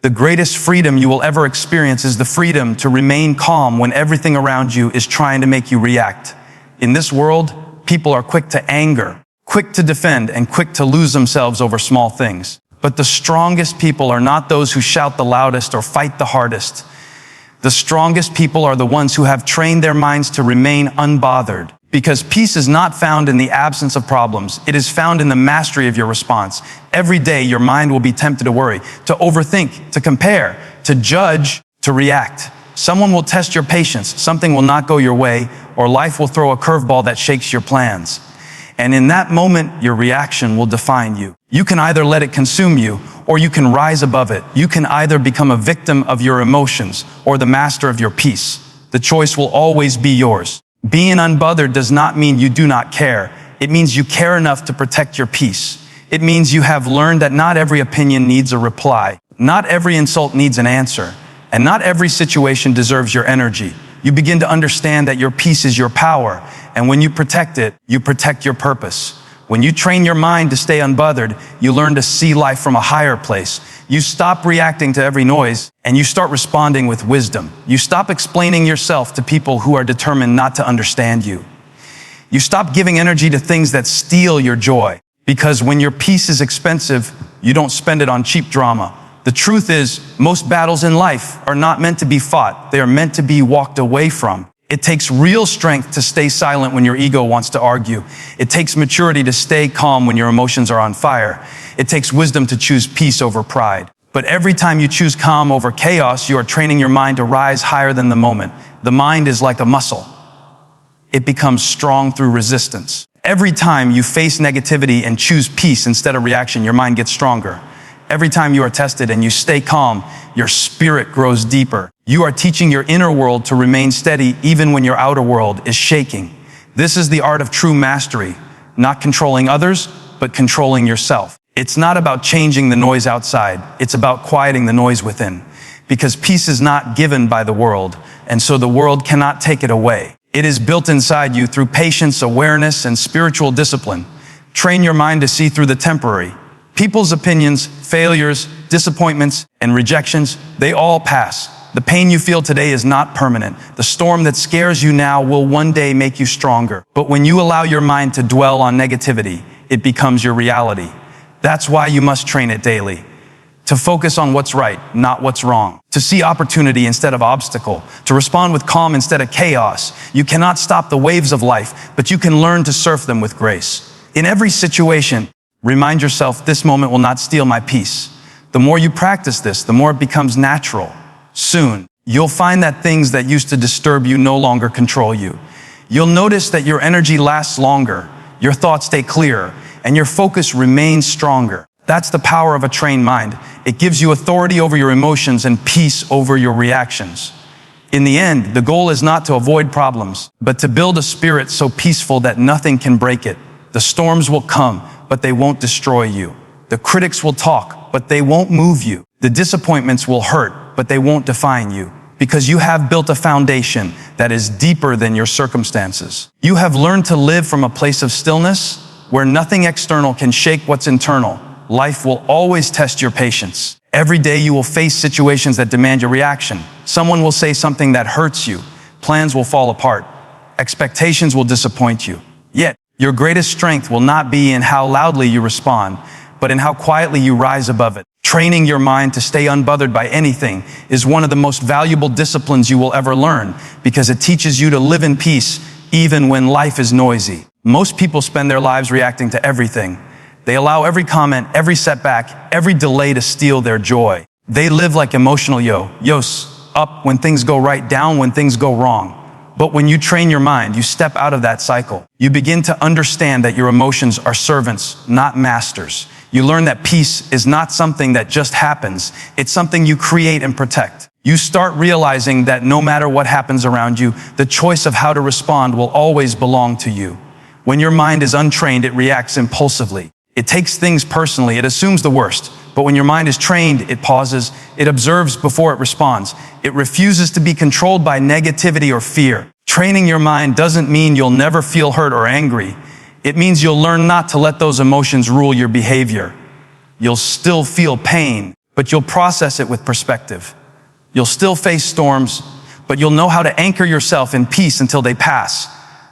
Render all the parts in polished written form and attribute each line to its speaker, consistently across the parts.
Speaker 1: The greatest freedom you will ever experience is the freedom to remain calm when everything around you is trying to make you react. In this world, people are quick to anger, quick to defend, and quick to lose themselves over small things. But the strongest people are not those who shout the loudest or fight the hardest. The strongest people are the ones who have trained their minds to remain unbothered. Because peace is not found in the absence of problems. It is found in the mastery of your response. Every day, your mind will be tempted to worry, to overthink, to compare, to judge, to react. Someone will test your patience, something will not go your way, or life will throw a curveball that shakes your plans. And in that moment, your reaction will define you. You can either let it consume you, or you can rise above it. You can either become a victim of your emotions, or the master of your peace. The choice will always be yours. Being unbothered does not mean you do not care. It means you care enough to protect your peace. It means you have learned that not every opinion needs a reply. Not every insult needs an answer. And not every situation deserves your energy. You begin to understand that your peace is your power. And when you protect it, you protect your purpose. When you train your mind to stay unbothered, you learn to see life from a higher place. You stop reacting to every noise and you start responding with wisdom. You stop explaining yourself to people who are determined not to understand you. You stop giving energy to things that steal your joy. Because when your peace is expensive, you don't spend it on cheap drama. The truth is, most battles in life are not meant to be fought. They are meant to be walked away from. It takes real strength to stay silent when your ego wants to argue. It takes maturity to stay calm when your emotions are on fire. It takes wisdom to choose peace over pride. But every time you choose calm over chaos, you are training your mind to rise higher than the moment. The mind is like a muscle. It becomes strong through resistance. Every time you face negativity and choose peace instead of reaction, your mind gets stronger. Every time you are tested and you stay calm, your spirit grows deeper. You are teaching your inner world to remain steady even when your outer world is shaking. This is the art of true mastery, not controlling others, but controlling yourself. It's not about changing the noise outside. It's about quieting the noise within. Because peace is not given by the world, and so the world cannot take it away. It is built inside you through patience, awareness, and spiritual discipline. Train your mind to see through the temporary. People's opinions, failures, disappointments, and rejections, they all pass. The pain you feel today is not permanent. The storm that scares you now will one day make you stronger. But when you allow your mind to dwell on negativity, it becomes your reality. That's why you must train it daily. To focus on what's right, not what's wrong. To see opportunity instead of obstacle. To respond with calm instead of chaos. You cannot stop the waves of life, but you can learn to surf them with grace. In every situation, remind yourself, this moment will not steal my peace. The more you practice this, the more it becomes natural. Soon, you'll find that things that used to disturb you no longer control you. You'll notice that your energy lasts longer, your thoughts stay clearer, and your focus remains stronger. That's the power of a trained mind. It gives you authority over your emotions and peace over your reactions. In the end, the goal is not to avoid problems, but to build a spirit so peaceful that nothing can break it. The storms will come, but they won't destroy you. The critics will talk, but they won't move you. The disappointments will hurt, but they won't define you. Because you have built a foundation that is deeper than your circumstances. You have learned to live from a place of stillness where nothing external can shake what's internal. Life will always test your patience. Every day you will face situations that demand your reaction. Someone will say something that hurts you. Plans will fall apart. Expectations will disappoint you. Yet, your greatest strength will not be in how loudly you respond, but in how quietly you rise above it. Training your mind to stay unbothered by anything is one of the most valuable disciplines you will ever learn because it teaches you to live in peace even when life is noisy. Most people spend their lives reacting to everything. They allow every comment, every setback, every delay to steal their joy. They live like emotional yo-yos, up when things go right, down when things go wrong. But when you train your mind, you step out of that cycle. You begin to understand that your emotions are servants, not masters. You learn that peace is not something that just happens. It's something you create and protect. You start realizing that no matter what happens around you, the choice of how to respond will always belong to you. When your mind is untrained, it reacts impulsively. It takes things personally. It assumes the worst. But when your mind is trained, it pauses, it observes before it responds. It refuses to be controlled by negativity or fear. Training your mind doesn't mean you'll never feel hurt or angry. It means you'll learn not to let those emotions rule your behavior. You'll still feel pain, but you'll process it with perspective. You'll still face storms, but you'll know how to anchor yourself in peace until they pass.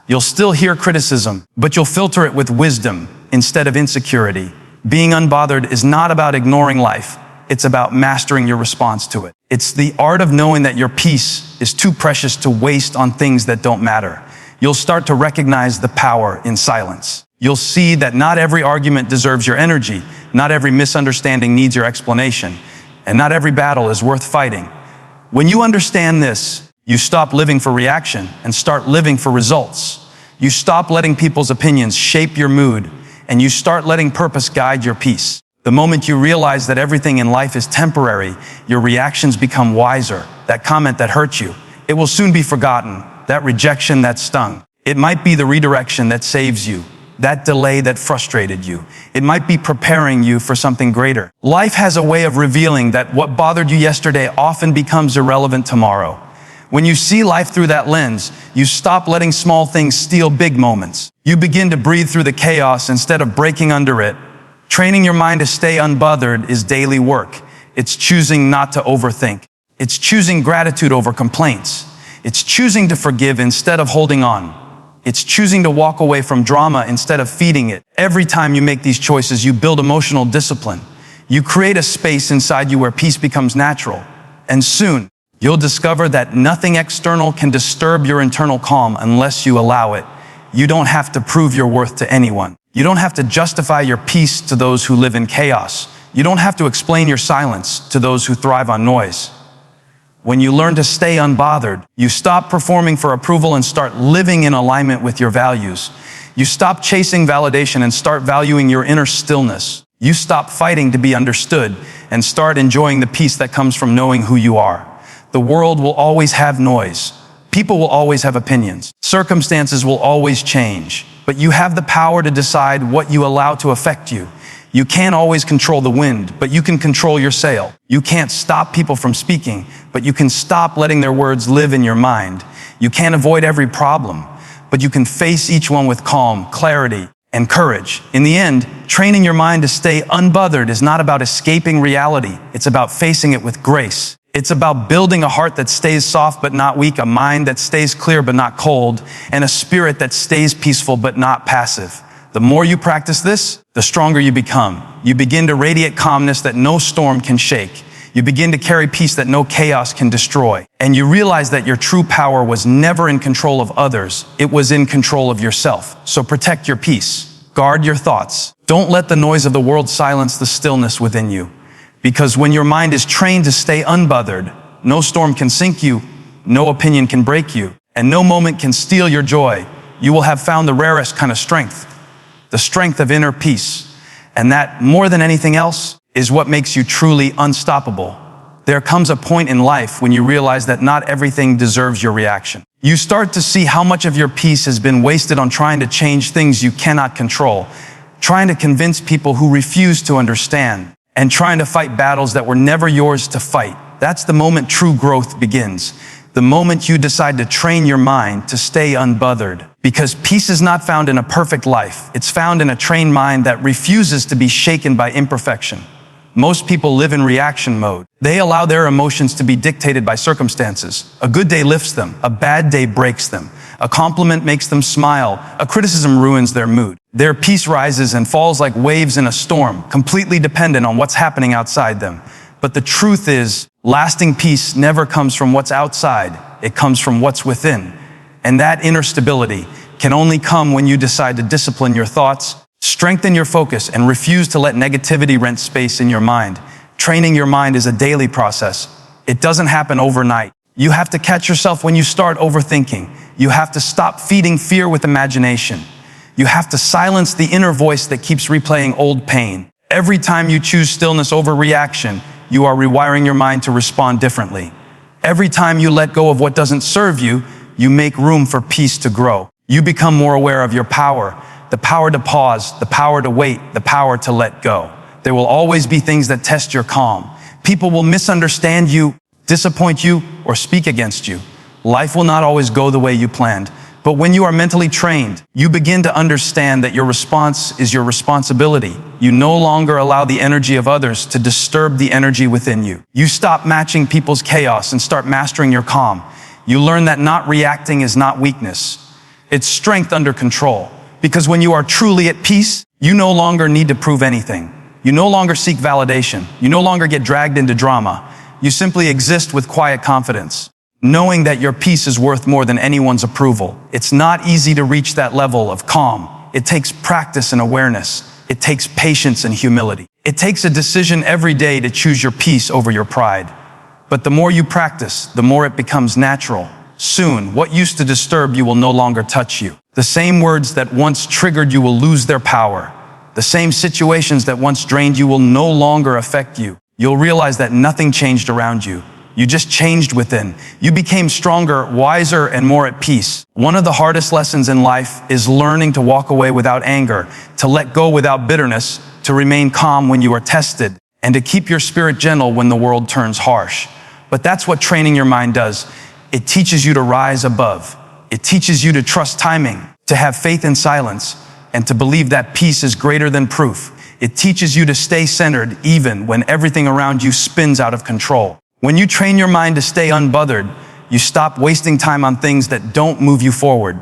Speaker 1: You'll still hear criticism, but you'll filter it with wisdom instead of insecurity. Being unbothered is not about ignoring life. It's about mastering your response to it. It's the art of knowing that your peace is too precious to waste on things that don't matter. You'll start to recognize the power in silence. You'll see that not every argument deserves your energy, not every misunderstanding needs your explanation, and not every battle is worth fighting. When you understand this, you stop living for reaction and start living for results. You stop letting people's opinions shape your mood, and you start letting purpose guide your peace. The moment you realize that everything in life is temporary, your reactions become wiser. That comment that hurt you, it will soon be forgotten. That rejection that stung, it might be the redirection that saves you. That delay that frustrated you, it might be preparing you for something greater. Life has a way of revealing that what bothered you yesterday often becomes irrelevant tomorrow. When you see life through that lens, you stop letting small things steal big moments. You begin to breathe through the chaos instead of breaking under it. Training your mind to stay unbothered is daily work. It's choosing not to overthink. It's choosing gratitude over complaints. It's choosing to forgive instead of holding on. It's choosing to walk away from drama instead of feeding it. Every time you make these choices, you build emotional discipline. You create a space inside you where peace becomes natural. And soon, you'll discover that nothing external can disturb your internal calm unless you allow it. You don't have to prove your worth to anyone. You don't have to justify your peace to those who live in chaos. You don't have to explain your silence to those who thrive on noise. When you learn to stay unbothered, you stop performing for approval and start living in alignment with your values. You stop chasing validation and start valuing your inner stillness. You stop fighting to be understood and start enjoying the peace that comes from knowing who you are. The world will always have noise. People will always have opinions. Circumstances will always change. But you have the power to decide what you allow to affect you. You can't always control the wind, but you can control your sail. You can't stop people from speaking, but you can stop letting their words live in your mind. You can't avoid every problem, but you can face each one with calm, clarity, and courage. In the end, training your mind to stay unbothered is not about escaping reality. It's about facing it with grace. It's about building a heart that stays soft but not weak, a mind that stays clear but not cold, and a spirit that stays peaceful but not passive. The more you practice this, the stronger you become. You begin to radiate calmness that no storm can shake. You begin to carry peace that no chaos can destroy. And you realize that your true power was never in control of others. It was in control of yourself. So protect your peace. Guard your thoughts. Don't let the noise of the world silence the stillness within you. Because when your mind is trained to stay unbothered, no storm can sink you, no opinion can break you, and no moment can steal your joy. You will have found the rarest kind of strength, the strength of inner peace. And that, more than anything else, is what makes you truly unstoppable. There comes a point in life when you realize that not everything deserves your reaction. You start to see how much of your peace has been wasted on trying to change things you cannot control, trying to convince people who refuse to understand, and trying to fight battles that were never yours to fight. That's the moment true growth begins. The moment you decide to train your mind to stay unbothered. Because peace is not found in a perfect life. It's found in a trained mind that refuses to be shaken by imperfection. Most people live in reaction mode. They allow their emotions to be dictated by circumstances. A good day lifts them. A bad day breaks them. A compliment makes them smile. A criticism ruins their mood. Their peace rises and falls like waves in a storm, completely dependent on what's happening outside them. But the truth is, lasting peace never comes from what's outside. It comes from what's within. And that inner stability can only come when you decide to discipline your thoughts, strengthen your focus, and refuse to let negativity rent space in your mind. Training your mind is a daily process. It doesn't happen overnight. You have to catch yourself when you start overthinking. You have to stop feeding fear with imagination. You have to silence the inner voice that keeps replaying old pain. Every time you choose stillness over reaction, you are rewiring your mind to respond differently. Every time you let go of what doesn't serve you, you make room for peace to grow. You become more aware of your power, the power to pause, the power to wait, the power to let go. There will always be things that test your calm. People will misunderstand you, disappoint you, or speak against you. Life will not always go the way you planned, But when you are mentally trained, you begin to understand that your response is your responsibility. You no longer allow the energy of others to disturb the energy within you. You stop matching people's chaos and start mastering your calm. You learn that not reacting is not weakness. It's strength under control. Because when you are truly at peace, you no longer need to prove anything. You no longer seek validation. You no longer get dragged into drama. You simply exist with quiet confidence, knowing that your peace is worth more than anyone's approval. It's not easy to reach that level of calm. It takes practice and awareness. It takes patience and humility. It takes a decision every day to choose your peace over your pride. But the more you practice, the more it becomes natural. Soon, what used to disturb you will no longer touch you. The same words that once triggered you will lose their power. The same situations that once drained you will no longer affect you. You'll realize that nothing changed around you. You just changed within. You became stronger, wiser, and more at peace. One of the hardest lessons in life is learning to walk away without anger, to let go without bitterness, to remain calm when you are tested, and to keep your spirit gentle when the world turns harsh. But that's what training your mind does. It teaches you to rise above. It teaches you to trust timing, to have faith in silence, and to believe that peace is greater than proof. It teaches you to stay centered even when everything around you spins out of control. When you train your mind to stay unbothered, you stop wasting time on things that don't move you forward.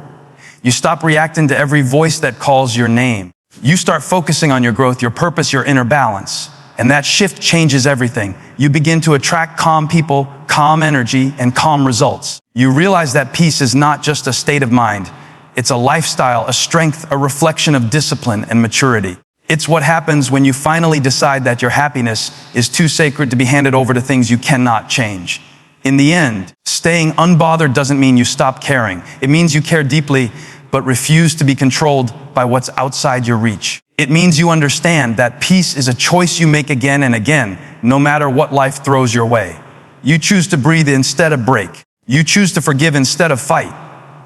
Speaker 1: You stop reacting to every voice that calls your name. You start focusing on your growth, your purpose, your inner balance. And that shift changes everything. You begin to attract calm people, calm energy, and calm results. You realize that peace is not just a state of mind. It's a lifestyle, a strength, a reflection of discipline and maturity. It's what happens when you finally decide that your happiness is too sacred to be handed over to things you cannot change. In the end, staying unbothered doesn't mean you stop caring. It means you care deeply, but refuse to be controlled by what's outside your reach. It means you understand that peace is a choice you make again and again, no matter what life throws your way. You choose to breathe instead of break. You choose to forgive instead of fight.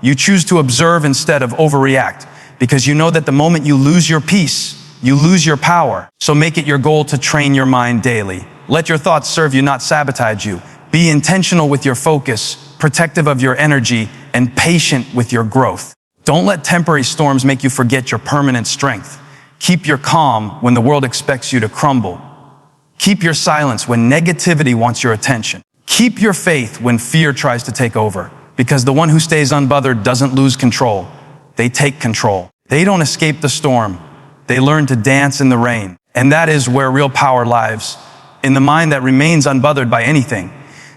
Speaker 1: You choose to observe instead of overreact, because you know that the moment you lose your peace, you lose your power. So make it your goal to train your mind daily. Let your thoughts serve you, not sabotage you. Be intentional with your focus, protective of your energy, and patient with your growth. Don't let temporary storms make you forget your permanent strength. Keep your calm when the world expects you to crumble. Keep your silence when negativity wants your attention. Keep your faith when fear tries to take over, because the one who stays unbothered doesn't lose control. They take control. They don't escape the storm. They learn to dance in the rain. And that is where real power lies, in the mind that remains unbothered by anything.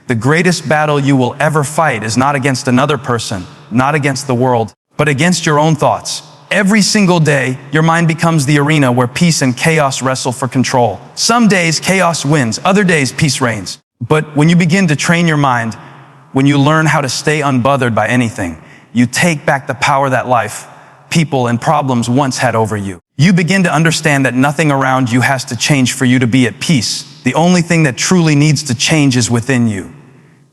Speaker 1: The greatest battle you will ever fight is not against another person, not against the world, but against your own thoughts. Every single day, your mind becomes the arena where peace and chaos wrestle for control. Some days, chaos wins. Other days, peace reigns. But when you begin to train your mind, when you learn how to stay unbothered by anything, you take back the power that life, people, and problems once had over you. You begin to understand that nothing around you has to change for you to be at peace. The only thing that truly needs to change is within you.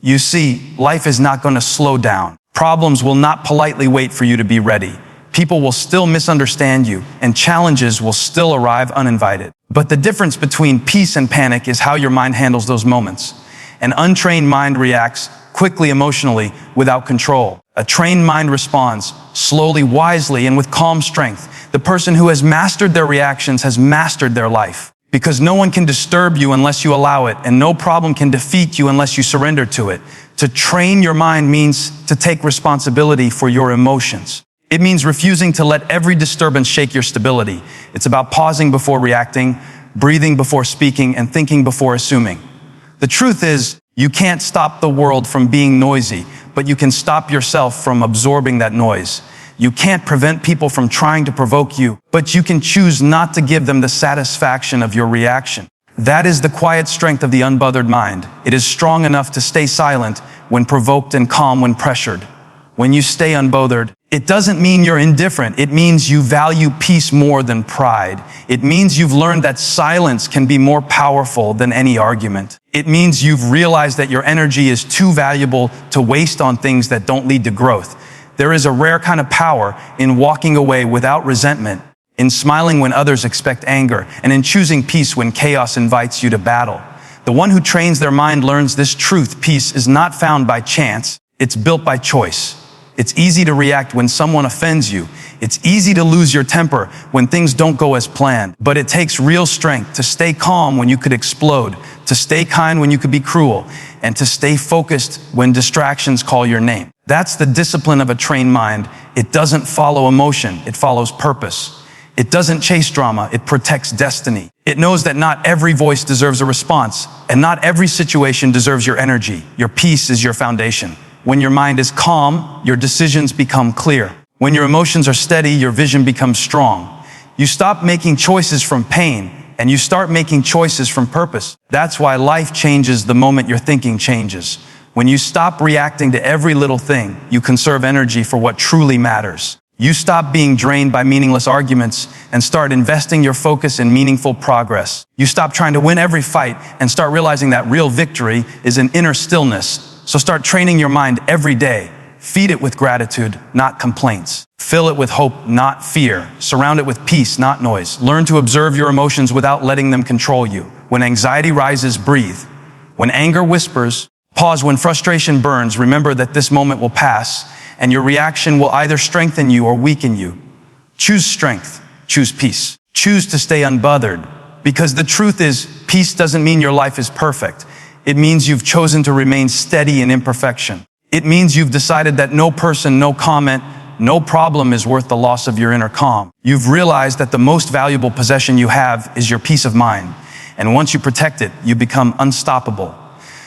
Speaker 1: You see, life is not going to slow down. Problems will not politely wait for you to be ready. People will still misunderstand you, and challenges will still arrive uninvited. But the difference between peace and panic is how your mind handles those moments. An untrained mind reacts quickly emotionally without control. A trained mind responds slowly, wisely, and with calm strength. The person who has mastered their reactions has mastered their life. Because no one can disturb you unless you allow it, and no problem can defeat you unless you surrender to it. To train your mind means to take responsibility for your emotions. It means refusing to let every disturbance shake your stability. It's about pausing before reacting, breathing before speaking, and thinking before assuming. The truth is, you can't stop the world from being noisy, but you can stop yourself from absorbing that noise. You can't prevent people from trying to provoke you, but you can choose not to give them the satisfaction of your reaction. That is the quiet strength of the unbothered mind. It is strong enough to stay silent when provoked and calm when pressured. When you stay unbothered, it doesn't mean you're indifferent. It means you value peace more than pride. It means you've learned that silence can be more powerful than any argument. It means you've realized that your energy is too valuable to waste on things that don't lead to growth. There is a rare kind of power in walking away without resentment, in smiling when others expect anger, and in choosing peace when chaos invites you to battle. The one who trains their mind learns this truth: peace is not found by chance, it's built by choice. It's easy to react when someone offends you. It's easy to lose your temper when things don't go as planned. But it takes real strength to stay calm when you could explode, to stay kind when you could be cruel, and to stay focused when distractions call your name. That's the discipline of a trained mind. It doesn't follow emotion, it follows purpose. It doesn't chase drama, it protects destiny. It knows that not every voice deserves a response, and not every situation deserves your energy. Your peace is your foundation. When your mind is calm, your decisions become clear. When your emotions are steady, your vision becomes strong. You stop making choices from pain, and you start making choices from purpose. That's why life changes the moment your thinking changes. When you stop reacting to every little thing, you conserve energy for what truly matters. You stop being drained by meaningless arguments and start investing your focus in meaningful progress. You stop trying to win every fight and start realizing that real victory is an inner stillness. So start training your mind every day. Feed it with gratitude, not complaints. Fill it with hope, not fear. Surround it with peace, not noise. Learn to observe your emotions without letting them control you. When anxiety rises, breathe. When anger whispers, pause. When frustration burns, remember that this moment will pass, and your reaction will either strengthen you or weaken you. Choose strength. Choose peace. Choose to stay unbothered. Because the truth is, peace doesn't mean your life is perfect. It means you've chosen to remain steady in imperfection. It means you've decided that no person, no comment, no problem is worth the loss of your inner calm. You've realized that the most valuable possession you have is your peace of mind. And once you protect it, you become unstoppable.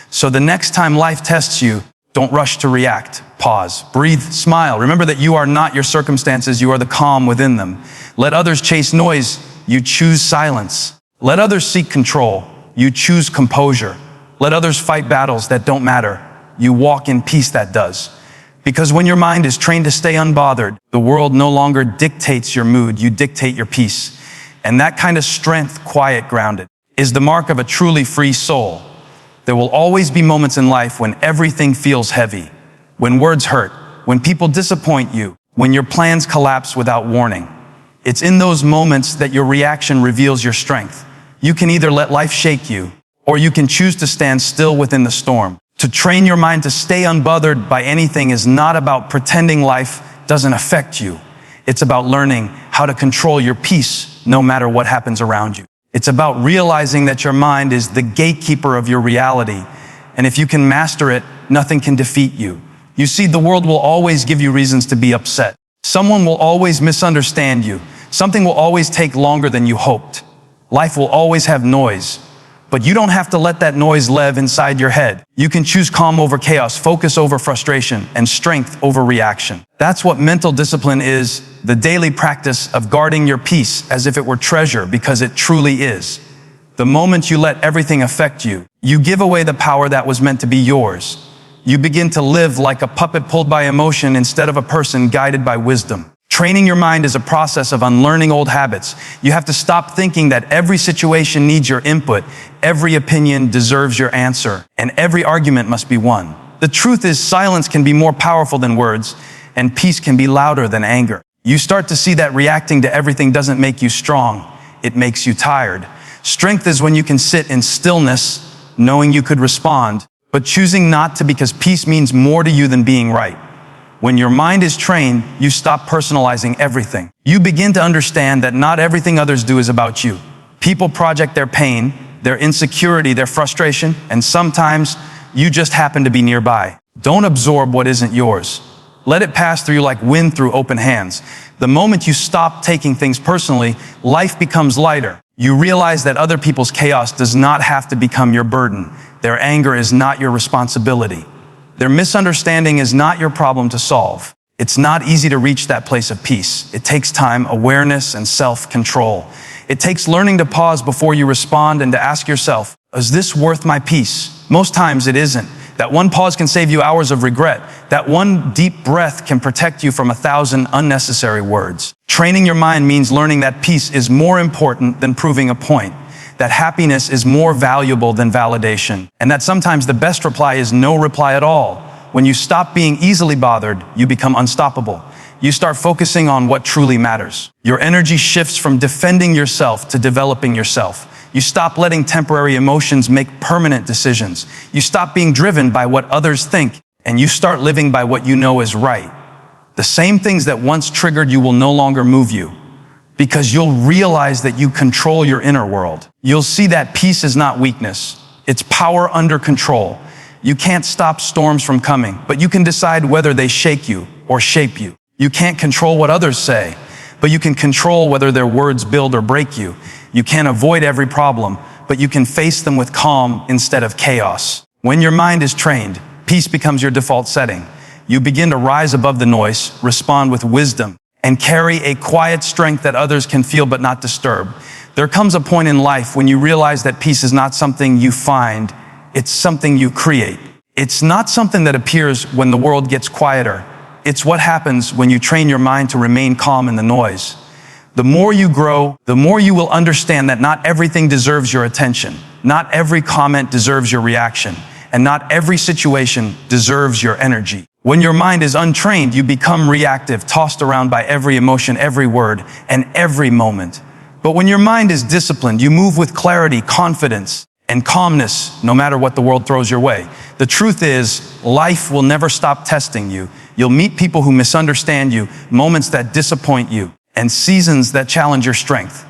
Speaker 1: So the next time life tests you, don't rush to react. Pause, breathe, smile. Remember that you are not your circumstances, you are the calm within them. Let others chase noise, you choose silence. Let others seek control, you choose composure. Let others fight battles that don't matter. You walk in peace that does. Because when your mind is trained to stay unbothered, the world no longer dictates your mood, you dictate your peace. And that kind of strength, quiet, grounded, is the mark of a truly free soul. There will always be moments in life when everything feels heavy, when words hurt, when people disappoint you, when your plans collapse without warning. It's in those moments that your reaction reveals your strength. You can either let life shake you, or you can choose to stand still within the storm. To train your mind to stay unbothered by anything is not about pretending life doesn't affect you. It's about learning how to control your peace no matter what happens around you. It's about realizing that your mind is the gatekeeper of your reality. And if you can master it, nothing can defeat you. You see, the world will always give you reasons to be upset. Someone will always misunderstand you. Something will always take longer than you hoped. Life will always have noise. But you don't have to let that noise live inside your head. You can choose calm over chaos, focus over frustration, and strength over reaction. That's what mental discipline is, the daily practice of guarding your peace as if it were treasure, because it truly is. The moment you let everything affect you, you give away the power that was meant to be yours. You begin to live like a puppet pulled by emotion instead of a person guided by wisdom. Training your mind is a process of unlearning old habits. You have to stop thinking that every situation needs your input, every opinion deserves your answer, and every argument must be won. The truth is, silence can be more powerful than words, and peace can be louder than anger. You start to see that reacting to everything doesn't make you strong, it makes you tired. Strength is when you can sit in stillness, knowing you could respond, but choosing not to, because peace means more to you than being right. When your mind is trained, you stop personalizing everything. You begin to understand that not everything others do is about you. People project their pain, their insecurity, their frustration, and sometimes you just happen to be nearby. Don't absorb what isn't yours. Let it pass through you like wind through open hands. The moment you stop taking things personally, life becomes lighter. You realize that other people's chaos does not have to become your burden. Their anger is not your responsibility. Their misunderstanding is not your problem to solve. It's not easy to reach that place of peace. It takes time, awareness, and self-control. It takes learning to pause before you respond and to ask yourself, is this worth my peace? Most times it isn't. That one pause can save you hours of regret. That one deep breath can protect you from 1,000 unnecessary words. Training your mind means learning that peace is more important than proving a point, that happiness is more valuable than validation, and that sometimes the best reply is no reply at all. When you stop being easily bothered, you become unstoppable. You start focusing on what truly matters. Your energy shifts from defending yourself to developing yourself. You stop letting temporary emotions make permanent decisions. You stop being driven by what others think, and you start living by what you know is right. The same things that once triggered you will no longer move you, because you'll realize that you control your inner world. You'll see that peace is not weakness. It's power under control. You can't stop storms from coming, but you can decide whether they shake you or shape you. You can't control what others say, but you can control whether their words build or break you. You can't avoid every problem, but you can face them with calm instead of chaos. When your mind is trained, peace becomes your default setting. You begin to rise above the noise, respond with wisdom, and carry a quiet strength that others can feel but not disturb. There comes a point in life when you realize that peace is not something you find, it's something you create. It's not something that appears when the world gets quieter. It's what happens when you train your mind to remain calm in the noise. The more you grow, the more you will understand that not everything deserves your attention. Not every comment deserves your reaction. And not every situation deserves your energy. When your mind is untrained, you become reactive, tossed around by every emotion, every word, and every moment. But when your mind is disciplined, you move with clarity, confidence, and calmness, no matter what the world throws your way. The truth is, life will never stop testing you. You'll meet people who misunderstand you, moments that disappoint you, and seasons that challenge your strength.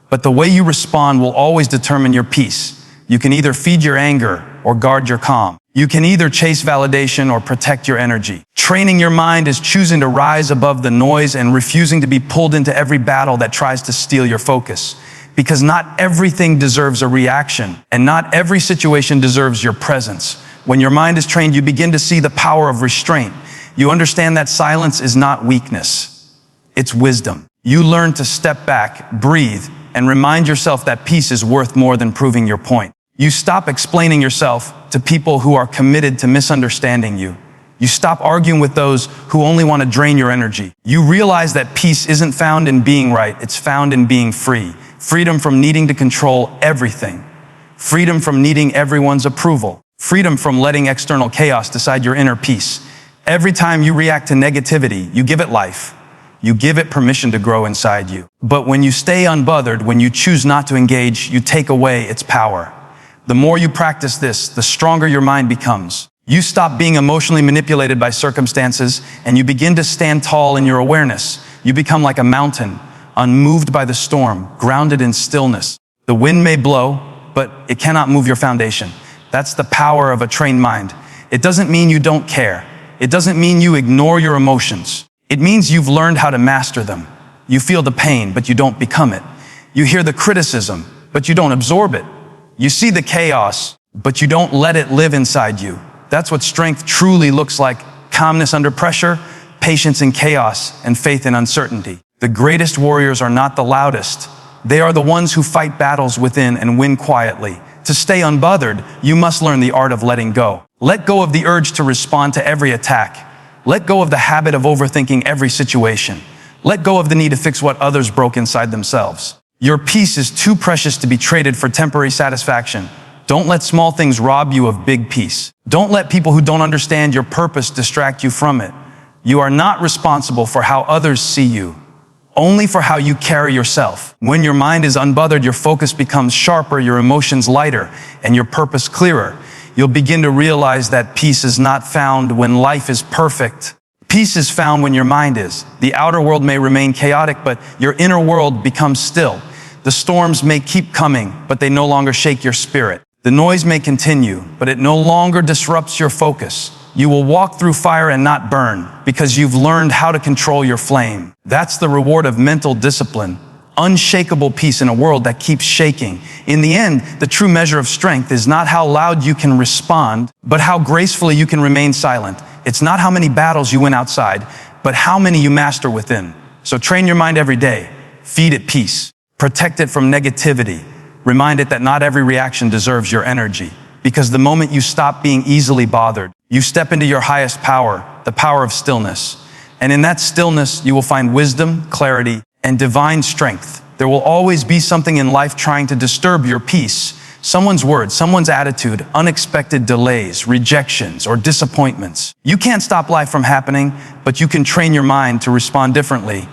Speaker 1: But the way you respond will always determine your peace. You can either feed your anger or guard your calm. You can either chase validation or protect your energy. Training your mind is choosing to rise above the noise and refusing to be pulled into every battle that tries to steal your focus. Because not everything deserves a reaction, and not every situation deserves your presence. When your mind is trained, you begin to see the power of restraint. You understand that silence is not weakness, it's wisdom. You learn to step back, breathe, and remind yourself that peace is worth more than proving your point. You stop explaining yourself to people who are committed to misunderstanding you. You stop arguing with those who only want to drain your energy. You realize that peace isn't found in being right, it's found in being free. Freedom from needing to control everything. Freedom from needing everyone's approval. Freedom from letting external chaos decide your inner peace. Every time you react to negativity, you give it life. You give it permission to grow inside you. But when you stay unbothered, when you choose not to engage, you take away its power. The more you practice this, the stronger your mind becomes. You stop being emotionally manipulated by circumstances, and you begin to stand tall in your awareness. You become like a mountain, unmoved by the storm, grounded in stillness. The wind may blow, but it cannot move your foundation. That's the power of a trained mind. It doesn't mean you don't care. It doesn't mean you ignore your emotions. It means you've learned how to master them. You feel the pain, but you don't become it. You hear the criticism, but you don't absorb it. You see the chaos, but you don't let it live inside you. That's what strength truly looks like: calmness under pressure, patience in chaos, and faith in uncertainty. The greatest warriors are not the loudest. They are the ones who fight battles within and win quietly. To stay unbothered, you must learn the art of letting go. Let go of the urge to respond to every attack. Let go of the habit of overthinking every situation. Let go of the need to fix what others broke inside themselves. Your peace is too precious to be traded for temporary satisfaction. Don't let small things rob you of big peace. Don't let people who don't understand your purpose distract you from it. You are not responsible for how others see you, only for how you carry yourself. When your mind is unbothered, your focus becomes sharper, your emotions lighter, and your purpose clearer. You'll begin to realize that peace is not found when life is perfect. Peace is found when your mind is. The outer world may remain chaotic, but your inner world becomes still. The storms may keep coming, but they no longer shake your spirit. The noise may continue, but it no longer disrupts your focus. You will walk through fire and not burn, because you've learned how to control your flame. That's the reward of mental discipline. Unshakable peace in a world that keeps shaking. In the end, the true measure of strength is not how loud you can respond, but how gracefully you can remain silent. It's not how many battles you win outside, but how many you master within. So train your mind every day. Feed it peace. Protect it from negativity. Remind it that not every reaction deserves your energy. Because the moment you stop being easily bothered, you step into your highest power, the power of stillness. And in that stillness, you will find wisdom, clarity, and divine strength. There will always be something in life trying to disturb your peace. Someone's words, someone's attitude, unexpected delays, rejections, or disappointments. You can't stop life from happening, but you can train your mind to respond differently.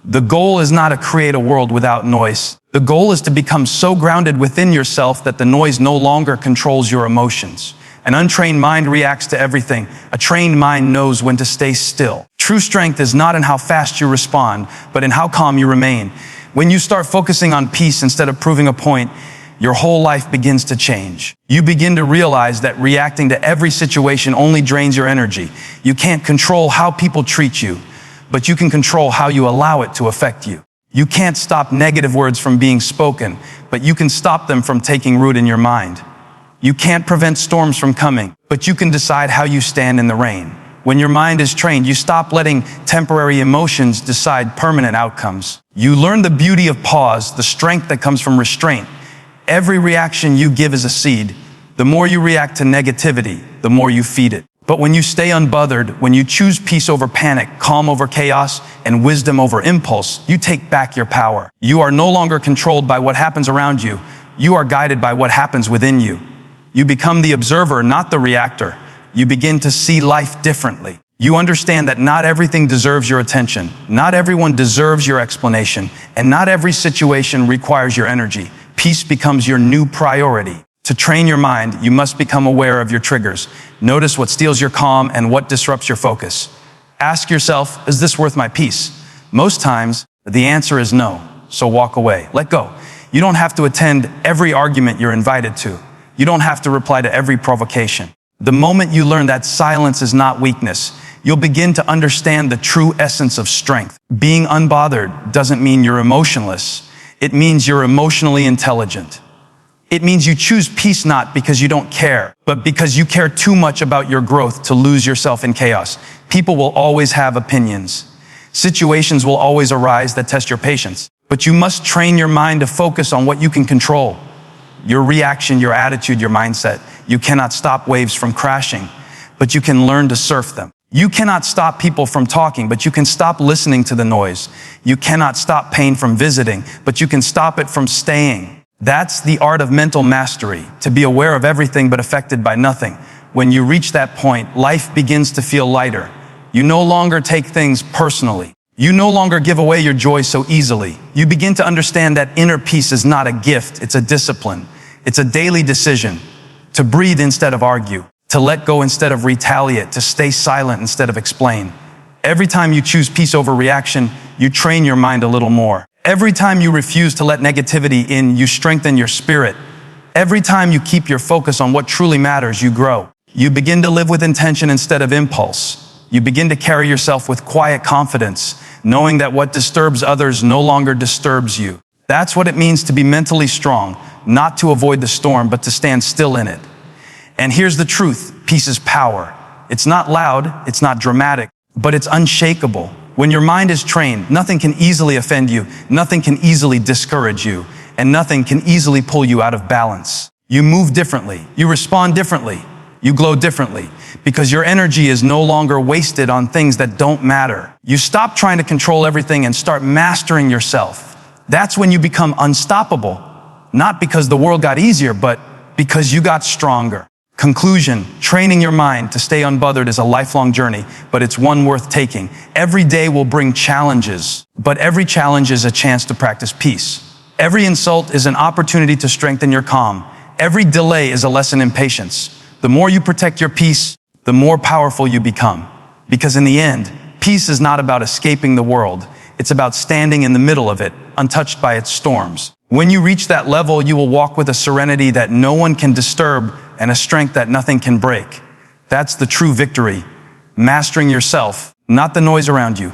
Speaker 1: The goal is not to create a world without noise. The goal is to become so grounded within yourself that the noise no longer controls your emotions. An untrained mind reacts to everything. A trained mind knows when to stay still. True strength is not in how fast you respond, but in how calm you remain. When you start focusing on peace instead of proving a point, your whole life begins to change. You begin to realize that reacting to every situation only drains your energy. You can't control how people treat you, but you can control how you allow it to affect you. You can't stop negative words from being spoken, but you can stop them from taking root in your mind. You can't prevent storms from coming, but you can decide how you stand in the rain. When your mind is trained, you stop letting temporary emotions decide permanent outcomes. You learn the beauty of pause, the strength that comes from restraint. Every reaction you give is a seed. The more you react to negativity, the more you feed it. But when you stay unbothered, when you choose peace over panic, calm over chaos, and wisdom over impulse, you take back your power. You are no longer controlled by what happens around you. You are guided by what happens within you. You become the observer, not the reactor. You begin to see life differently. You understand that not everything deserves your attention. Not everyone deserves your explanation. And not every situation requires your energy. Peace becomes your new priority. To train your mind, you must become aware of your triggers. Notice what steals your calm and what disrupts your focus. Ask yourself, is this worth my peace? Most times, the answer is no. So walk away. Let go. You don't have to attend every argument you're invited to. You don't have to reply to every provocation. The moment you learn that silence is not weakness, you'll begin to understand the true essence of strength. Being unbothered doesn't mean you're emotionless. It means you're emotionally intelligent. It means you choose peace not because you don't care, but because you care too much about your growth to lose yourself in chaos. People will always have opinions. Situations will always arise that test your patience. But you must train your mind to focus on what you can control. Your reaction, your attitude, your mindset. You cannot stop waves from crashing, but you can learn to surf them. You cannot stop people from talking, but you can stop listening to the noise. You cannot stop pain from visiting, but you can stop it from staying. That's the art of mental mastery, to be aware of everything but affected by nothing. When you reach that point, life begins to feel lighter. You no longer take things personally. You no longer give away your joy so easily. You begin to understand that inner peace is not a gift, it's a discipline. It's a daily decision to breathe instead of argue, to let go instead of retaliate, to stay silent instead of explain. Every time you choose peace over reaction, you train your mind a little more. Every time you refuse to let negativity in, you strengthen your spirit. Every time you keep your focus on what truly matters, you grow. You begin to live with intention instead of impulse. You begin to carry yourself with quiet confidence, knowing that what disturbs others no longer disturbs you. That's what it means to be mentally strong, not to avoid the storm, but to stand still in it. And here's the truth, peace is power. It's not loud, it's not dramatic, but it's unshakable. When your mind is trained, nothing can easily offend you, nothing can easily discourage you, and nothing can easily pull you out of balance. You move differently, you respond differently, you glow differently, because your energy is no longer wasted on things that don't matter. You stop trying to control everything and start mastering yourself. That's when you become unstoppable, not because the world got easier, but because you got stronger. Conclusion, training your mind to stay unbothered is a lifelong journey, but it's one worth taking. Every day will bring challenges, but every challenge is a chance to practice peace. Every insult is an opportunity to strengthen your calm. Every delay is a lesson in patience. The more you protect your peace, the more powerful you become. Because in the end, peace is not about escaping the world. It's about standing in the middle of it, untouched by its storms. When you reach that level, you will walk with a serenity that no one can disturb and a strength that nothing can break. That's the true victory. Mastering yourself, not the noise around you.